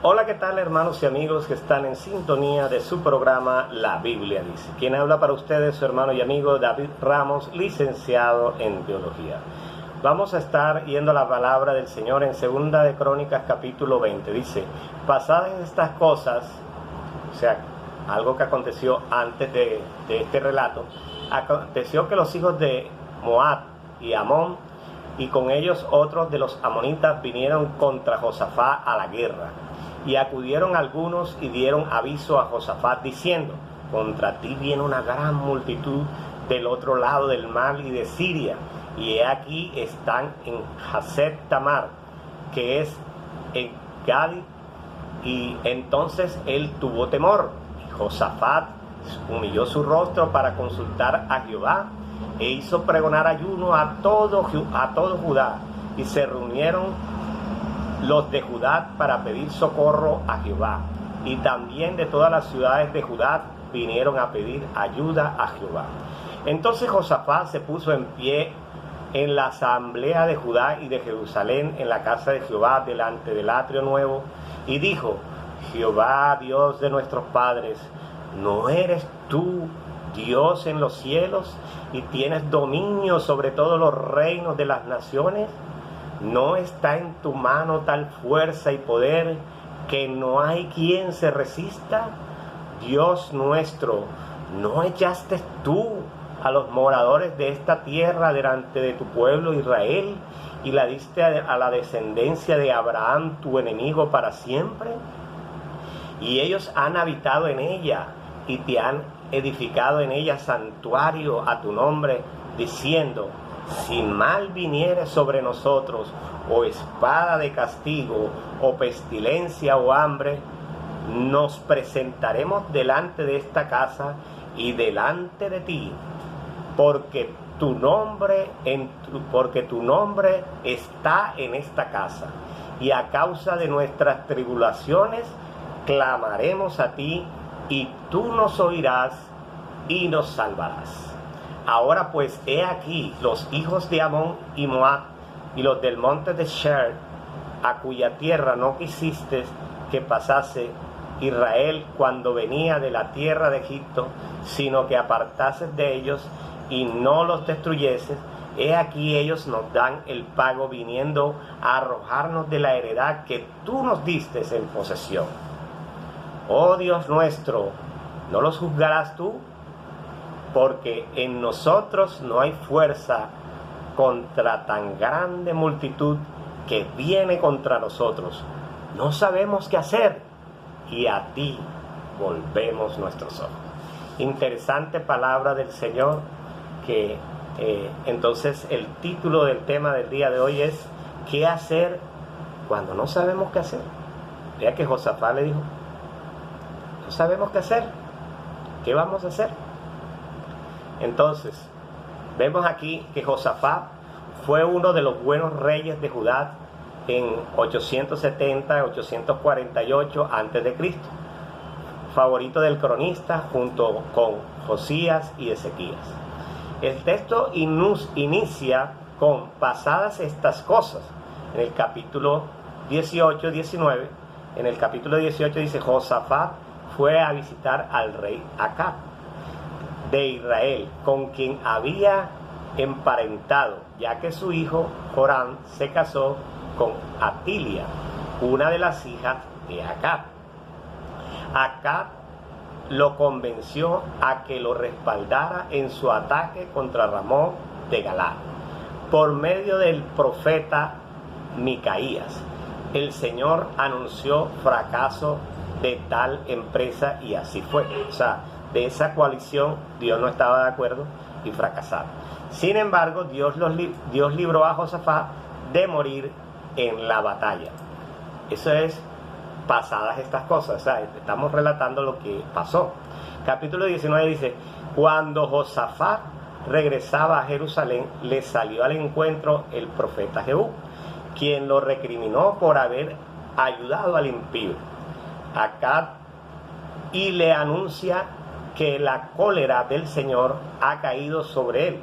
Hola, ¿qué tal, hermanos y amigos que están en sintonía de su programa La Biblia Dice? Quien habla para ustedes, su hermano y amigo David Ramos, licenciado en Teología. Vamos a estar yendo a la palabra del Señor en Segunda de Crónicas capítulo 20. Dice: pasadas estas cosas, o sea, algo que aconteció antes de este relato, aconteció que los hijos de Moab y Amón y con ellos otros de los amonitas vinieron contra Josafat a la guerra. Y acudieron algunos y dieron aviso a Josafat diciendo: contra ti viene una gran multitud del otro lado del mar y de Siria, y he aquí están en Haset Tamar, que es en Gadi. Y entonces él tuvo temor, y Josafat humilló su rostro para consultar a Jehová, e hizo pregonar ayuno a todo Judá, y se reunieron los de Judá para pedir socorro a Jehová, y también de todas las ciudades de Judá vinieron a pedir ayuda a Jehová. Entonces Josafat se puso en pie en la asamblea de Judá y de Jerusalén en la casa de Jehová delante del atrio nuevo, y dijo: Jehová, Dios de nuestros padres, ¿no eres tú Dios en los cielos y tienes dominio sobre todos los reinos de las naciones? ¿No está en tu mano tal fuerza y poder que no hay quien se resista? Dios nuestro, ¿no echaste tú a los moradores de esta tierra delante de tu pueblo Israel y la diste a la descendencia de Abraham, tu enemigo, para siempre? Y ellos han habitado en ella y te han edificado en ella santuario a tu nombre, diciendo: si mal viniere sobre nosotros, o espada de castigo, o pestilencia, o hambre, nos presentaremos delante de esta casa y delante de ti, porque tu nombre está en esta casa, y a causa de nuestras tribulaciones clamaremos a ti, y tú nos oirás y nos salvarás. Ahora pues, he aquí los hijos de Amón y Moab y los del monte de Sher, a cuya tierra no quisiste que pasase Israel cuando venía de la tierra de Egipto, sino que apartases de ellos y no los destruyeses. He aquí ellos nos dan el pago, viniendo a arrojarnos de la heredad que tú nos diste en posesión. Oh Dios nuestro, ¿no los juzgarás tú? Porque en nosotros no hay fuerza contra tan grande multitud que viene contra nosotros. No sabemos qué hacer, y a ti volvemos nuestros ojos. Interesante palabra del Señor, que entonces el título del tema del día de hoy es: ¿qué hacer cuando no sabemos qué hacer? Vea que Josafat le dijo: no sabemos qué hacer, ¿qué vamos a hacer? Entonces, vemos aquí que Josafat fue uno de los buenos reyes de Judá en 870-848 a.C., favorito del cronista junto con Josías y Ezequías. El texto inicia con pasadas estas cosas. En el capítulo 18-19, en el capítulo 18 dice: Josafat fue a visitar al rey Acab de Israel, con quien había emparentado, ya que su hijo Joram se casó con Atilia, una de las hijas de Acab. Acab lo convenció a que lo respaldara en su ataque contra Ramón de Galaad. Por medio del profeta Micaías, el Señor anunció fracaso de tal empresa, y así fue. O sea, de esa coalición Dios no estaba de acuerdo y fracasaron. Sin embargo, Dios libró a Josafat de morir en la batalla. Eso es pasadas estas cosas. O sea, estamos relatando lo que pasó. Capítulo 19 dice: cuando Josafat regresaba a Jerusalén, le salió al encuentro el profeta Jehú, quien lo recriminó por haber ayudado al impío Acab, y le anuncia que la cólera del Señor ha caído sobre él.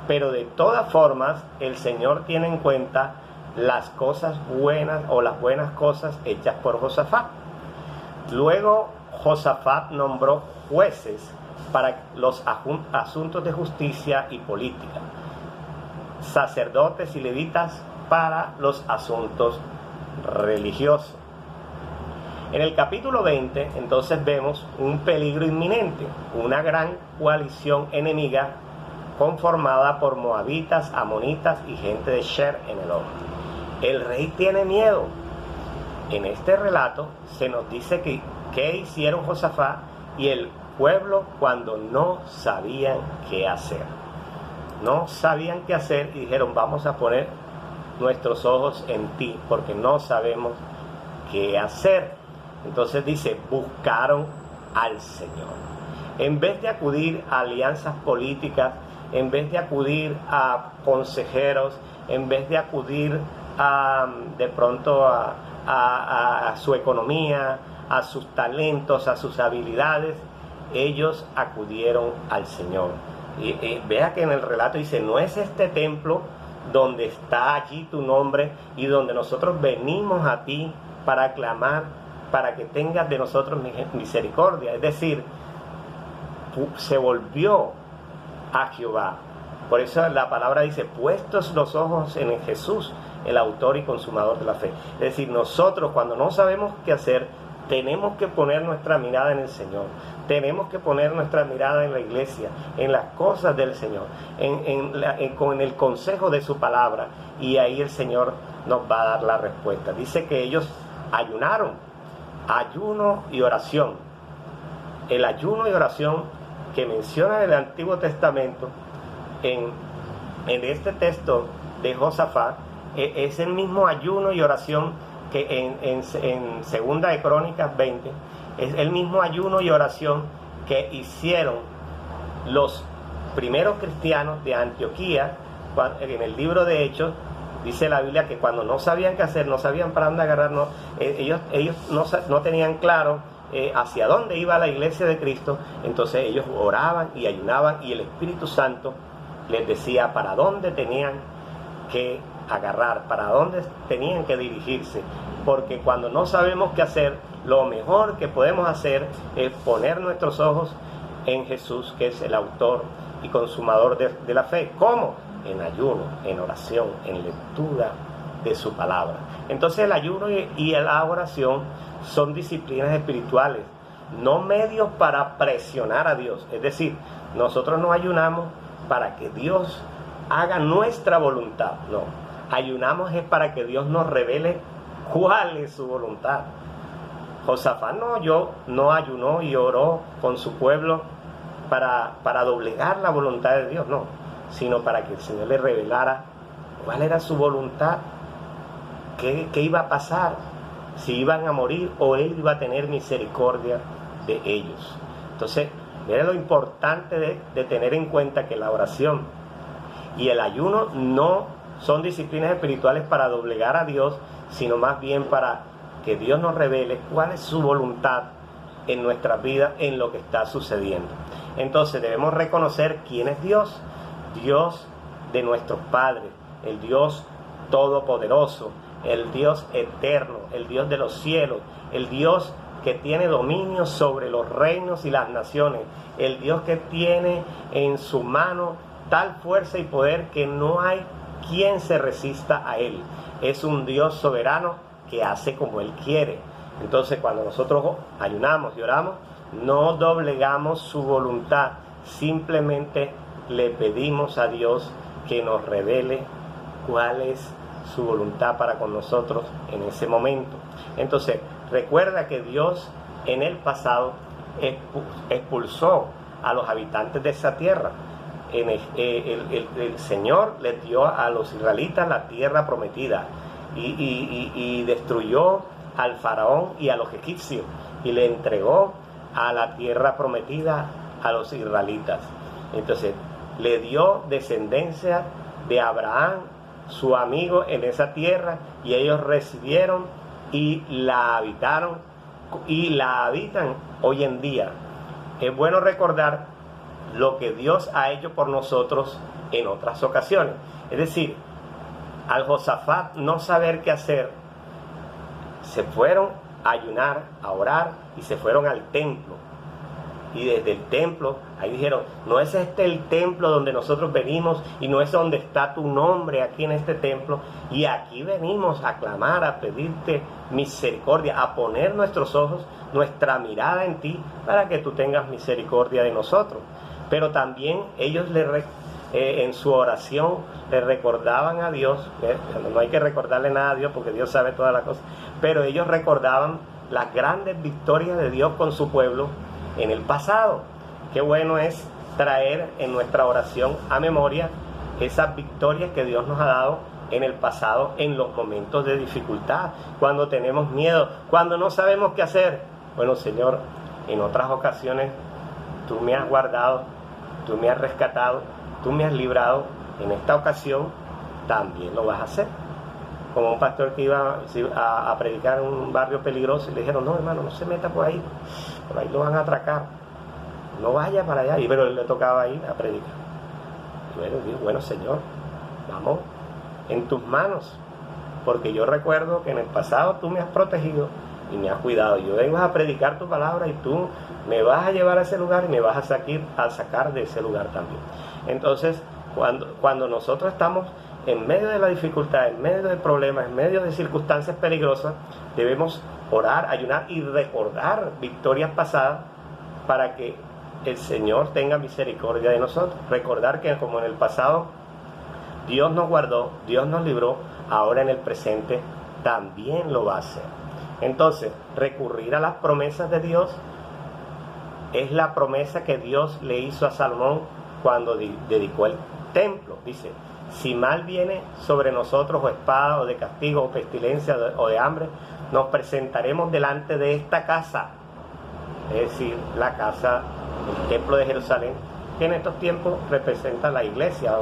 Pero de todas formas, el Señor tiene en cuenta las cosas buenas, o las buenas cosas hechas por Josafat. Luego Josafat nombró jueces para los asuntos de justicia y política, sacerdotes y levitas para los asuntos religiosos. En el capítulo 20, entonces vemos un peligro inminente, una gran coalición enemiga conformada por moabitas, amonitas y gente de Sher en el norte. El rey tiene miedo. En este relato se nos dice que hicieron Josafat y el pueblo cuando no sabían qué hacer. No sabían qué hacer y dijeron: vamos a poner nuestros ojos en ti porque no sabemos qué hacer. Entonces dice: buscaron al Señor. En vez de acudir a alianzas políticas, en vez de acudir a consejeros, en vez de acudir de pronto a su economía, a sus talentos, a sus habilidades, ellos acudieron al Señor. Y vea que en el relato dice: no es este templo donde está allí tu nombre y donde nosotros venimos a ti para clamar para que tengas de nosotros misericordia. Es decir, se volvió a Jehová. Por eso la palabra dice: puestos los ojos en Jesús, el autor y consumador de la fe. Es decir, nosotros cuando no sabemos qué hacer, tenemos que poner nuestra mirada en el Señor. Tenemos que poner nuestra mirada en la iglesia, en las cosas del Señor, en el consejo de su palabra. Y ahí el Señor nos va a dar la respuesta. Dice que ellos ayunaron. Ayuno y oración. El ayuno y oración que menciona en el Antiguo Testamento, en este texto de Josafat, es el mismo ayuno y oración que en Segunda de Crónicas 20, es el mismo ayuno y oración que hicieron los primeros cristianos de Antioquía. En el libro de Hechos dice la Biblia que cuando no sabían qué hacer, no sabían para dónde agarrarnos, ellos no tenían claro hacia dónde iba la iglesia de Cristo. Entonces ellos oraban y ayunaban y el Espíritu Santo les decía para dónde tenían que agarrar, para dónde tenían que dirigirse. Porque cuando no sabemos qué hacer, lo mejor que podemos hacer es poner nuestros ojos en Jesús, que es el autor y consumador de la fe. ¿Cómo? En ayuno, en oración, en lectura de su palabra. Entonces el ayuno y la oración son disciplinas espirituales, no medios para presionar a Dios. Es decir, nosotros no ayunamos para que Dios haga nuestra voluntad, no. Ayunamos es para que Dios nos revele cuál es su voluntad. Josafat no ayunó y oró con su pueblo para doblegar la voluntad de Dios, no, sino para que el Señor le revelara cuál era su voluntad, qué iba a pasar, si iban a morir o Él iba a tener misericordia de ellos. Entonces, miren lo importante de tener en cuenta que la oración y el ayuno no son disciplinas espirituales para doblegar a Dios, sino más bien para que Dios nos revele cuál es su voluntad en nuestras vidas, en lo que está sucediendo. Entonces debemos reconocer quién es Dios. Dios de nuestros padres, el Dios todopoderoso, el Dios eterno, el Dios de los cielos, el Dios que tiene dominio sobre los reinos y las naciones, el Dios que tiene en su mano tal fuerza y poder que no hay quien se resista a Él. Es un Dios soberano que hace como Él quiere. Entonces, cuando nosotros ayunamos y oramos, no doblegamos su voluntad, simplemente le pedimos a Dios que nos revele cuál es su voluntad para con nosotros en ese momento. Entonces, recuerda que Dios en el pasado expulsó a los habitantes de esa tierra. El Señor les dio a los israelitas la tierra prometida y destruyó al faraón y a los egipcios y le entregó a la tierra prometida a los israelitas. Entonces le dio descendencia de Abraham, su amigo, en esa tierra, y ellos recibieron y la habitaron y la habitan hoy en día. Es bueno recordar lo que Dios ha hecho por nosotros en otras ocasiones. Es decir, al Josafat no saber qué hacer, se fueron a ayunar, a orar, y se fueron al templo. Y desde el templo, ahí dijeron, no es este el templo donde nosotros venimos, y no es donde está tu nombre aquí en este templo, y aquí venimos a clamar, a pedirte misericordia, a poner nuestros ojos, nuestra mirada en ti, para que tú tengas misericordia de nosotros. Pero también ellos en su oración le recordaban a Dios, no hay que recordarle nada a Dios porque Dios sabe todas las cosas, pero ellos recordaban las grandes victorias de Dios con su pueblo en el pasado. Qué bueno es traer en nuestra oración a memoria esas victorias que Dios nos ha dado en el pasado, en los momentos de dificultad, cuando tenemos miedo, cuando no sabemos qué hacer. Bueno, Señor, en otras ocasiones tú me has guardado, tú me has rescatado, tú me has librado. En esta ocasión también lo vas a hacer. Como un pastor que iba a predicar en un barrio peligroso, y le dijeron, no hermano, no se meta por ahí lo van a atracar, no vaya para allá. Y pero él le tocaba ir a predicar. Y bueno Señor, vamos en tus manos, porque yo recuerdo que en el pasado tú me has protegido y me has cuidado. Yo vengo a predicar tu palabra y tú me vas a llevar a ese lugar y me vas a sacar de ese lugar también. Entonces, cuando nosotros estamos en medio de la dificultad, en medio de problemas, en medio de circunstancias peligrosas, debemos orar, ayunar y recordar victorias pasadas para que el Señor tenga misericordia de nosotros. Recordar que como en el pasado Dios nos guardó, Dios nos libró, ahora en el presente también lo va a hacer. Entonces, recurrir a las promesas de Dios es la promesa que Dios le hizo a Salomón cuando dedicó el templo. Dice, si mal viene sobre nosotros o espada o de castigo o pestilencia o de hambre, nos presentaremos delante de esta casa, es decir, la casa, el templo de Jerusalén, que en estos tiempos representa la iglesia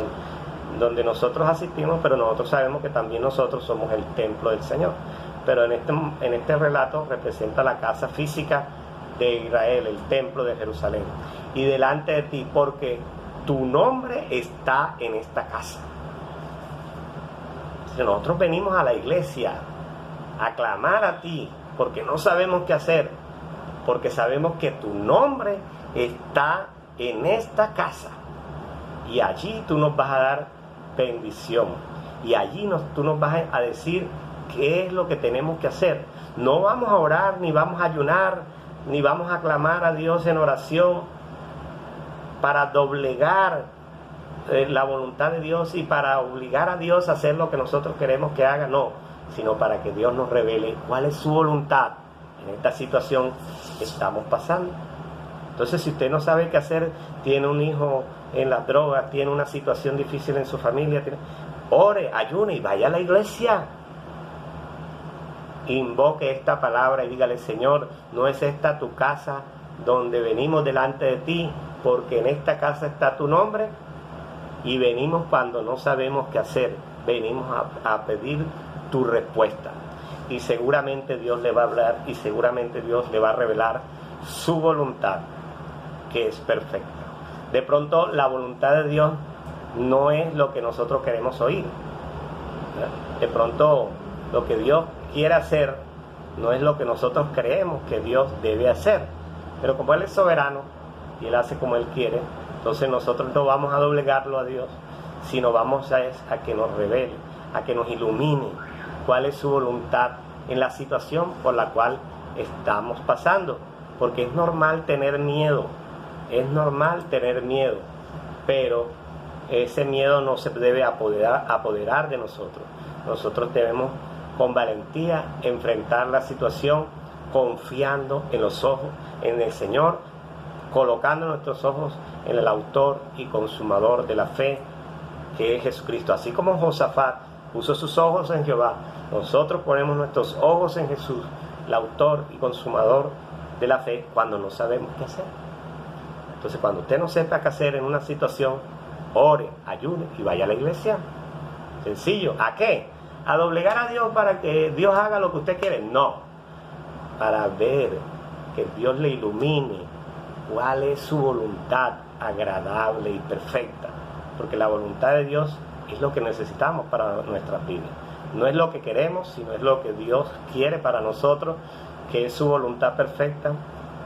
donde nosotros asistimos, pero nosotros sabemos que también nosotros somos el templo del Señor. Pero en este relato representa la casa física de Israel, el templo de Jerusalén. Y delante de ti, porque tu nombre está en esta casa. Nosotros venimos a la iglesia a clamar a ti, porque no sabemos qué hacer, porque sabemos que tu nombre está en esta casa. Y allí tú nos vas a dar bendición. Y allí tú nos vas a decir qué es lo que tenemos que hacer. No vamos a orar, ni vamos a ayunar, ni vamos a clamar a Dios en oración para doblegar la voluntad de Dios y para obligar a Dios a hacer lo que nosotros queremos que haga, no, sino para que Dios nos revele cuál es su voluntad en esta situación que estamos pasando. Entonces, si usted no sabe qué hacer, tiene un hijo en las drogas, tiene una situación difícil en su familia, ore, ayune y vaya a la iglesia. Invoque esta palabra y dígale, Señor, no es esta tu casa donde venimos delante de ti, porque en esta casa está tu nombre, y venimos cuando no sabemos qué hacer, venimos a pedir tu respuesta. Y seguramente Dios le va a hablar y seguramente Dios le va a revelar su voluntad, que es perfecta. De pronto la voluntad de Dios no es lo que nosotros queremos oír. De pronto lo que Dios quiere hacer no es lo que nosotros creemos que Dios debe hacer. Pero como Él es soberano y Él hace como Él quiere, entonces nosotros no vamos a doblegarlo a Dios, sino vamos a que nos revele, a que nos ilumine cuál es su voluntad en la situación por la cual estamos pasando. Porque es normal tener miedo, pero ese miedo no se debe apoderar de nosotros. Nosotros debemos con valentía enfrentar la situación, confiando en los ojos, en el Señor, colocando nuestros ojos en el autor y consumador de la fe, que es Jesucristo. Así como Josafat puso sus ojos en Jehová, nosotros ponemos nuestros ojos en Jesús, el autor y consumador de la fe, cuando no sabemos qué hacer. Entonces, cuando usted no sepa qué hacer en una situación, ore, ayune y vaya a la iglesia. Sencillo. ¿A qué? ¿A doblegar a Dios para que Dios haga lo que usted quiere? No. Para ver, que Dios le ilumine cuál es su voluntad agradable y perfecta. Porque la voluntad de Dios es lo que necesitamos para nuestras vidas. No es lo que queremos, sino es lo que Dios quiere para nosotros. que es su voluntad perfecta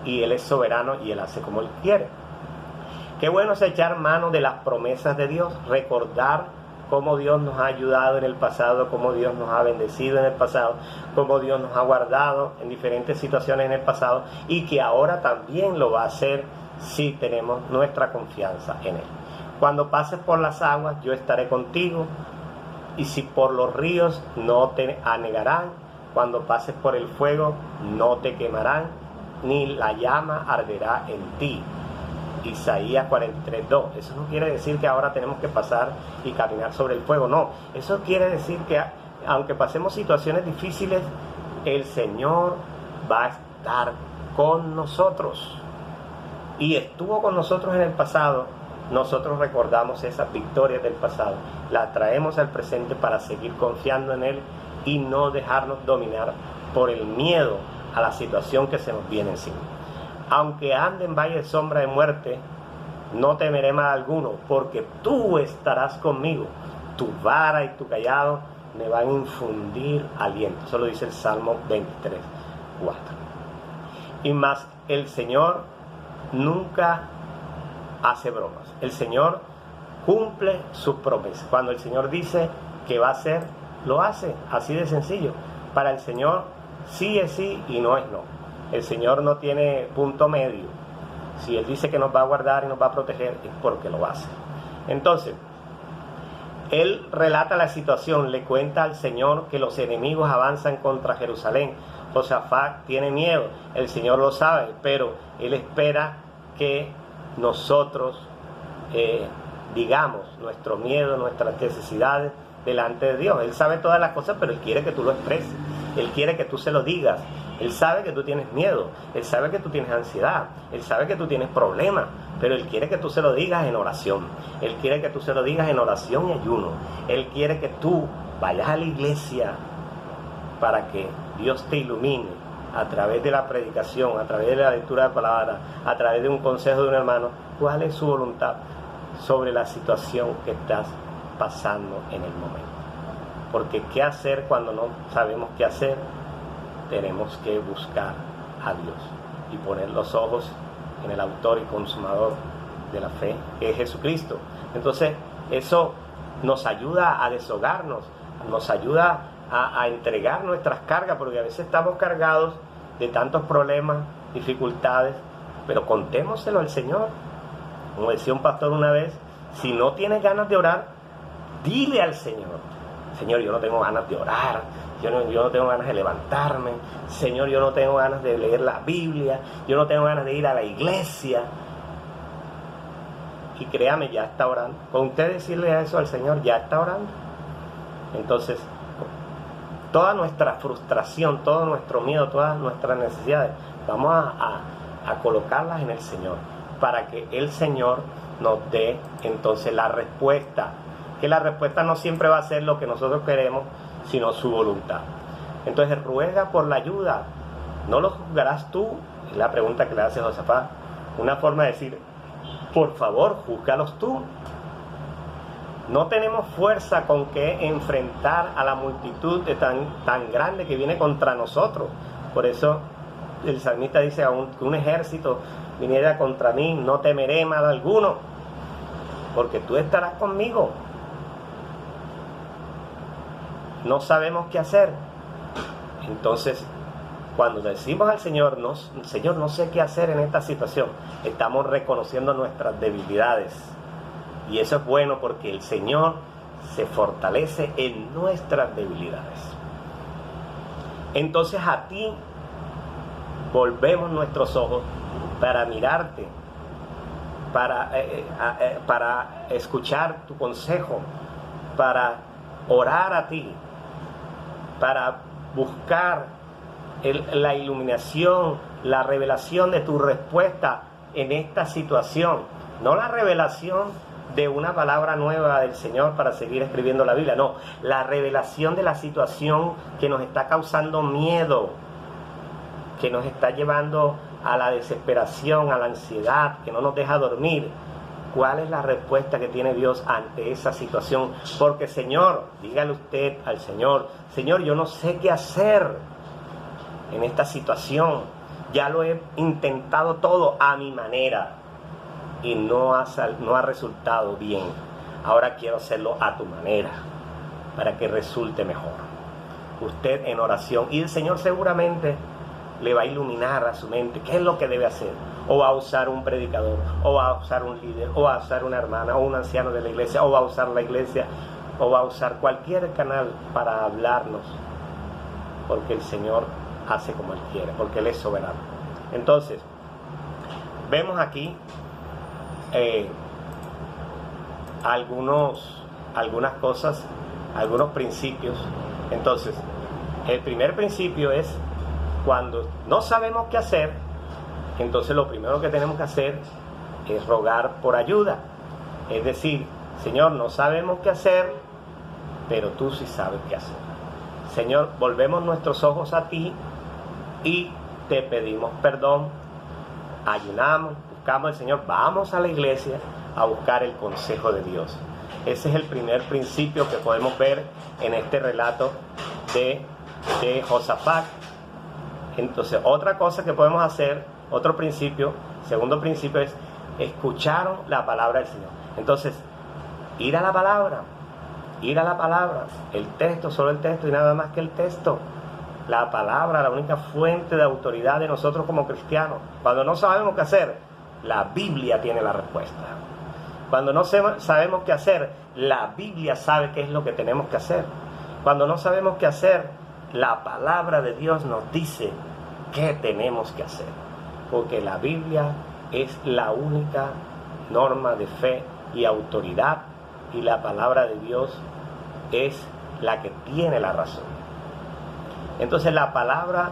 y Él es soberano y Él hace como Él quiere. Qué bueno es echar mano de las promesas de Dios, recordar cómo Dios nos ha ayudado en el pasado, cómo Dios nos ha bendecido en el pasado, cómo Dios nos ha guardado en diferentes situaciones en el pasado y que ahora también lo va a hacer si tenemos nuestra confianza en Él. Cuando pases por las aguas, yo estaré contigo, y si por los ríos, no te anegarán. Cuando pases por el fuego, no te quemarán, ni la llama arderá en ti. Isaías 43:2. Eso no quiere decir que ahora tenemos que pasar y caminar sobre el fuego, no. Eso quiere decir que aunque pasemos situaciones difíciles, el Señor va a estar con nosotros. Y estuvo con nosotros en el pasado. Nosotros recordamos esas victorias del pasado, las traemos al presente para seguir confiando en Él y no dejarnos dominar por el miedo a la situación que se nos viene encima. Aunque ande en valle de sombra de muerte, no temeré mal alguno, porque tú estarás conmigo. Tu vara y tu cayado me van a infundir aliento. Eso lo dice el Salmo 23:4. Y más, el Señor nunca hace bromas. El Señor cumple sus promesas. Cuando el Señor dice que va a hacer, lo hace. Así de sencillo. Para el Señor sí es sí y no es no. El Señor no tiene punto medio. Si Él dice que nos va a guardar y nos va a proteger, es porque lo hace. Entonces, Él relata la situación, le cuenta al Señor que los enemigos avanzan contra Jerusalén. Josafat tiene miedo, el Señor lo sabe, pero Él espera que nosotros digamos nuestro miedo, nuestras necesidades delante de Dios. Él sabe todas las cosas, pero Él quiere que tú lo expreses. Él quiere que tú se lo digas. Él sabe que tú tienes miedo, Él sabe que tú tienes ansiedad, Él sabe que tú tienes problemas, pero Él quiere que tú se lo digas en oración. Él quiere que tú se lo digas en oración y ayuno. Él quiere que tú vayas a la iglesia para que Dios te ilumine a través de la predicación, a través de la lectura de palabra, a través de un consejo de un hermano, cuál es su voluntad sobre la situación que estás pasando en el momento. Porque qué hacer cuando no sabemos qué hacer, tenemos que buscar a Dios y poner los ojos en el autor y consumador de la fe, que es Jesucristo. Entonces, eso nos ayuda a deshogarnos, nos ayuda a entregar nuestras cargas, porque a veces estamos cargados de tantos problemas, dificultades, pero contémoselo al Señor. Como decía un pastor una vez, si no tienes ganas de orar, dile al Señor: Señor, yo no tengo ganas de orar, yo no tengo ganas de levantarme, Señor, yo no tengo ganas de leer la Biblia, yo no tengo ganas de ir a la iglesia. Y créame, ya está orando. Con usted decirle eso al Señor, ya está orando. Entonces, toda nuestra frustración, todo nuestro miedo, todas nuestras necesidades, vamos a colocarlas en el Señor, para que el Señor nos dé entonces la respuesta. Que la respuesta no siempre va a ser lo que nosotros queremos, sino su voluntad. Entonces ruega por la ayuda. ¿No lo juzgarás tú? Es la pregunta que le hace Josafat. Una forma de decir: por favor, júzgalos tú. No tenemos fuerza con que enfrentar a la multitud tan grande que viene contra nosotros. Por eso el salmista dice: aunque un ejército viniera contra mí, no temeré mal alguno, porque tú estarás conmigo. No sabemos qué hacer. Entonces, cuando decimos al Señor: no, Señor, no sé qué hacer en esta situación, estamos reconociendo nuestras debilidades. Y eso es bueno, porque el Señor se fortalece en nuestras debilidades. Entonces a ti volvemos nuestros ojos para mirarte, para escuchar tu consejo, para orar a ti, para buscar la iluminación, la revelación de tu respuesta en esta situación. No la revelación de una palabra nueva del Señor para seguir escribiendo la Biblia, no, la revelación de la situación que nos está causando miedo, que nos está llevando a la desesperación, a la ansiedad, que no nos deja dormir. ¿Cuál es la respuesta que tiene Dios ante esa situación? Porque, Señor, dígale usted al Señor: Señor, yo no sé qué hacer. en esta situación. Ya lo he intentado todo a mi manera y no ha resultado bien. Ahora quiero hacerlo a tu manera para que resulte mejor. Usted en oración, y el Señor seguramente le va a iluminar a su mente qué es lo que debe hacer. O va a usar un predicador, o va a usar un líder, o va a usar una hermana, o un anciano de la iglesia, o va a usar la iglesia, o va a usar cualquier canal para hablarnos, porque el Señor hace como Él quiere, porque Él es soberano. Entonces, vemos aquí algunas cosas, algunos principios. Entonces, el primer principio es cuando no sabemos qué hacer, entonces lo primero que tenemos que hacer es rogar por ayuda. Es decir, Señor, no sabemos qué hacer, pero tú sí sabes qué hacer. Señor, volvemos nuestros ojos a ti y te pedimos perdón. Ayunamos, buscamos al Señor, vamos a la iglesia a buscar el consejo de Dios. Ese es el primer principio que podemos ver en este relato de Josafat. Entonces, otra cosa que podemos hacer, otro principio, segundo principio es, escucharon la palabra del Señor. Entonces, ir a la palabra, el texto, solo el texto y nada más que el texto. La palabra, la única fuente de autoridad de nosotros como cristianos. Cuando no sabemos qué hacer, la Biblia tiene la respuesta. Cuando no sabemos qué hacer, la Biblia sabe qué es lo que tenemos que hacer. Cuando no sabemos qué hacer, la palabra de Dios nos dice qué tenemos que hacer. Porque la Biblia es la única norma de fe y autoridad, y la palabra de Dios es la que tiene la razón. Entonces la palabra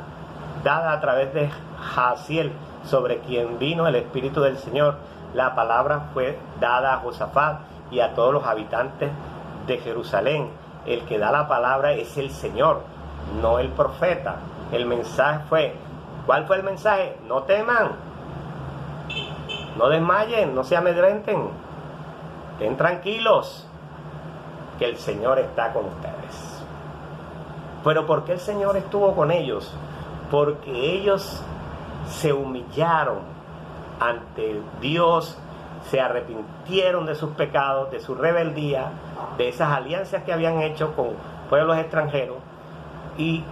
dada a través de Jaziel, sobre quien vino el Espíritu del Señor, la palabra fue dada a Josafat y a todos los habitantes de Jerusalén. El que da la palabra es el Señor, no el profeta. El mensaje fue, ¿cuál fue el mensaje? No teman, no desmayen, no se amedrenten, estén tranquilos, que el Señor está con ustedes. Pero ¿por qué el Señor estuvo con ellos? Porque ellos se humillaron ante Dios, se arrepintieron de sus pecados, de su rebeldía, de esas alianzas que habían hecho con pueblos extranjeros, y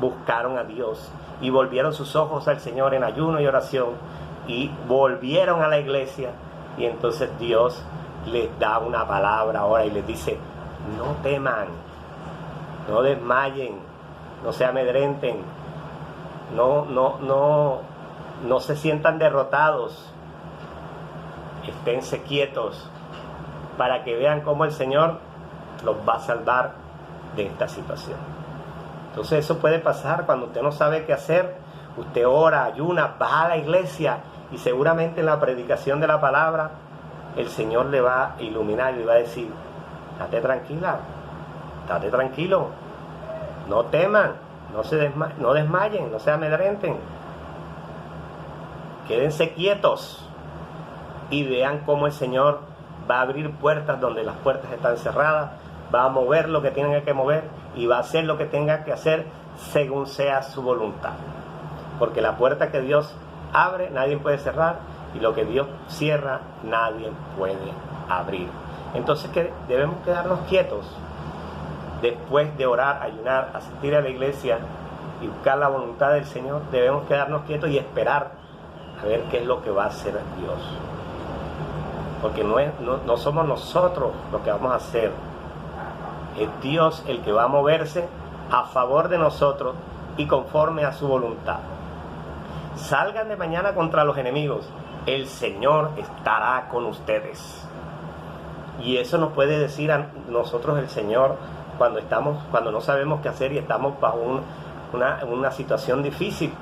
buscaron a Dios y volvieron sus ojos al Señor en ayuno y oración, y volvieron a la iglesia, y entonces Dios les da una palabra ahora y les dice: no teman, no desmayen, no se amedrenten, no se sientan derrotados, esténse quietos para que vean cómo el Señor los va a salvar de esta situación. Entonces eso puede pasar cuando usted no sabe qué hacer. Usted ora, ayuna, va a la iglesia y seguramente en la predicación de la palabra el Señor le va a iluminar y le va a decir: estate tranquila, estate tranquilo, no teman, no desmayen, no se amedrenten, quédense quietos y vean cómo el Señor va a abrir puertas donde las puertas están cerradas, va a mover lo que tenga que mover y va a hacer lo que tenga que hacer según sea su voluntad. Porque la puerta que Dios abre, nadie puede cerrar, y lo que Dios cierra, nadie puede abrir. Entonces, ¿qué? Debemos quedarnos quietos después de orar, ayunar, asistir a la iglesia y buscar la voluntad del Señor. Debemos quedarnos quietos y esperar a ver qué es lo que va a hacer Dios. Porque no somos nosotros los que vamos a hacer, es Dios el que va a moverse a favor de nosotros y conforme a su voluntad. Salgan de mañana contra los enemigos, el Señor estará con ustedes. Y eso nos puede decir a nosotros el Señor cuando no sabemos qué hacer y estamos bajo una situación difícil.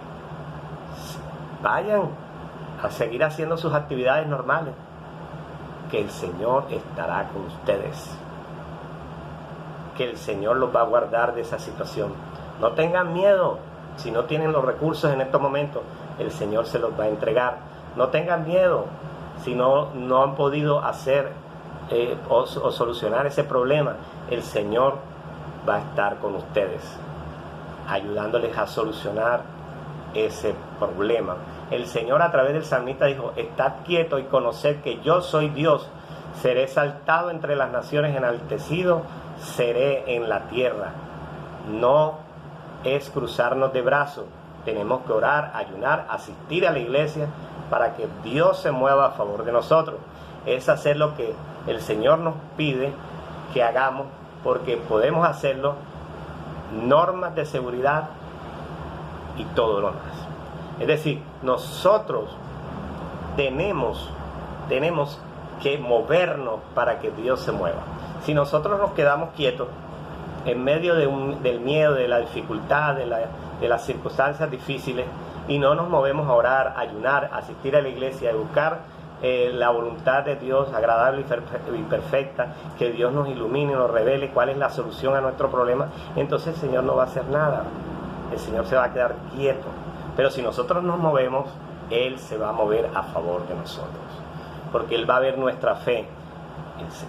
Vayan a seguir haciendo sus actividades normales, que el Señor estará con ustedes, que el Señor los va a guardar de esa situación. No tengan miedo. Si no tienen los recursos en estos momentos, el Señor se los va a entregar. No tengan miedo si no han podido hacer o solucionar ese problema. El Señor va a estar con ustedes, ayudándoles a solucionar ese problema. El Señor a través del salmista dijo: estad quieto y conoced que yo soy Dios. Seré exaltado entre las naciones, enaltecido seré en la tierra. No es cruzarnos de brazos. Tenemos que orar, ayunar, asistir a la iglesia para que Dios se mueva a favor de nosotros. Es hacer lo que el Señor nos pide que hagamos, porque podemos hacerlo, normas de seguridad y todo lo demás. Es decir, nosotros tenemos que movernos para que Dios se mueva. Si nosotros nos quedamos quietos en medio del miedo, de la dificultad, de las circunstancias difíciles, y no nos movemos a orar, a ayunar, a asistir a la iglesia, a buscar la voluntad de Dios agradable y perfecta, que Dios nos ilumine y nos revele cuál es la solución a nuestro problema, entonces el Señor no va a hacer nada. El Señor se va a quedar quieto. Pero si nosotros nos movemos, Él se va a mover a favor de nosotros, porque Él va a ver nuestra fe.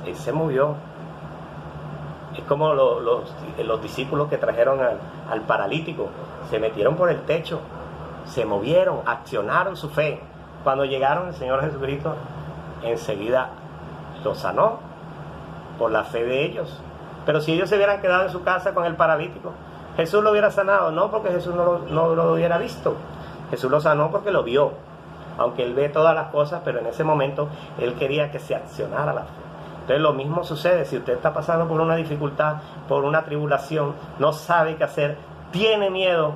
Él se movió. Es como los discípulos que trajeron al paralítico, se metieron por el techo, se movieron, accionaron su fe. Cuando llegaron, el Señor Jesucristo enseguida los sanó por la fe de ellos. Pero si ellos se hubieran quedado en su casa con el paralítico, Jesús lo hubiera sanado, no porque Jesús no lo hubiera visto. Jesús lo sanó porque lo vio, aunque Él ve todas las cosas, pero en ese momento Él quería que se accionara la fe. Entonces lo mismo sucede si usted está pasando por una dificultad, por una tribulación, no sabe qué hacer, tiene miedo,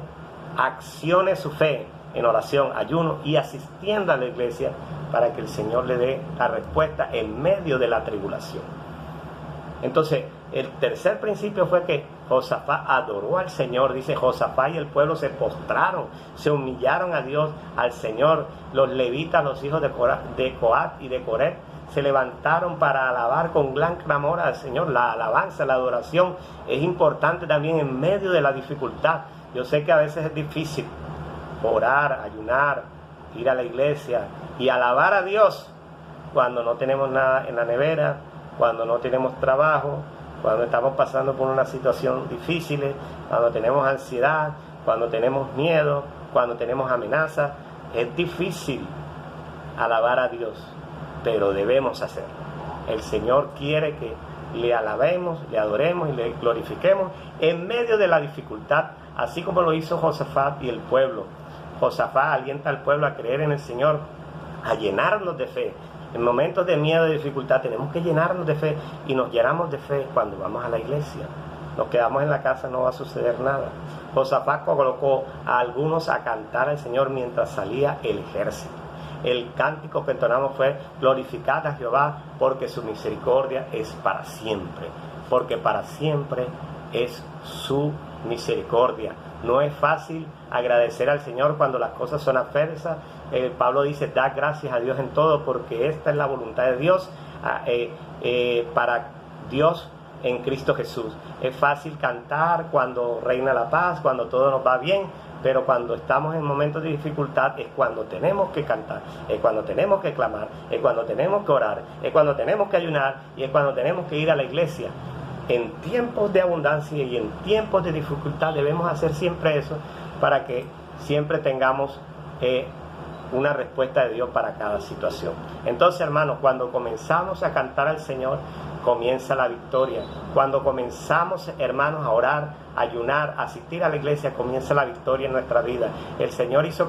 accione su fe en oración, ayuno y asistiendo a la iglesia para que el Señor le dé la respuesta en medio de la tribulación. Entonces, el tercer principio fue que Josafat adoró al Señor. Dice: Josafat y el pueblo se postraron, se humillaron a Dios, al Señor. Los levitas, los hijos de Coat y de Coré, se levantaron para alabar con gran clamor al Señor. La alabanza, la adoración es importante también en medio de la dificultad. Yo sé que a veces es difícil orar, ayunar, ir a la iglesia y alabar a Dios cuando no tenemos nada en la nevera, cuando no tenemos trabajo, cuando estamos pasando por una situación difícil, cuando tenemos ansiedad, cuando tenemos miedo, cuando tenemos amenazas. Es difícil alabar a Dios, pero debemos hacerlo. El Señor quiere que le alabemos, le adoremos y le glorifiquemos en medio de la dificultad, así como lo hizo Josafat y el pueblo. Josafat alienta al pueblo a creer en el Señor, a llenarnos de fe. En momentos de miedo y dificultad tenemos que llenarnos de fe, y nos llenamos de fe cuando vamos a la iglesia. Nos quedamos en la casa, no va a suceder nada. Josafat colocó a algunos a cantar al Señor mientras salía el ejército. El cántico que entonamos fue: glorificad a Jehová, porque su misericordia es para siempre. Porque para siempre es su misericordia. No es fácil agradecer al Señor cuando las cosas son adversas. Pablo dice: da gracias a Dios en todo, porque esta es la voluntad de Dios para Dios en Cristo Jesús. Es fácil cantar cuando reina la paz, cuando todo nos va bien, pero cuando estamos en momentos de dificultad es cuando tenemos que cantar, es cuando tenemos que clamar, es cuando tenemos que orar, es cuando tenemos que ayunar y es cuando tenemos que ir a la iglesia. En tiempos de abundancia y en tiempos de dificultad debemos hacer siempre eso, para que siempre tengamos una respuesta de Dios para cada situación. Entonces, hermanos, cuando comenzamos a cantar al Señor, comienza la victoria. Cuando comenzamos, hermanos, a orar, a ayunar, a asistir a la iglesia, comienza la victoria en nuestra vida. El Señor hizo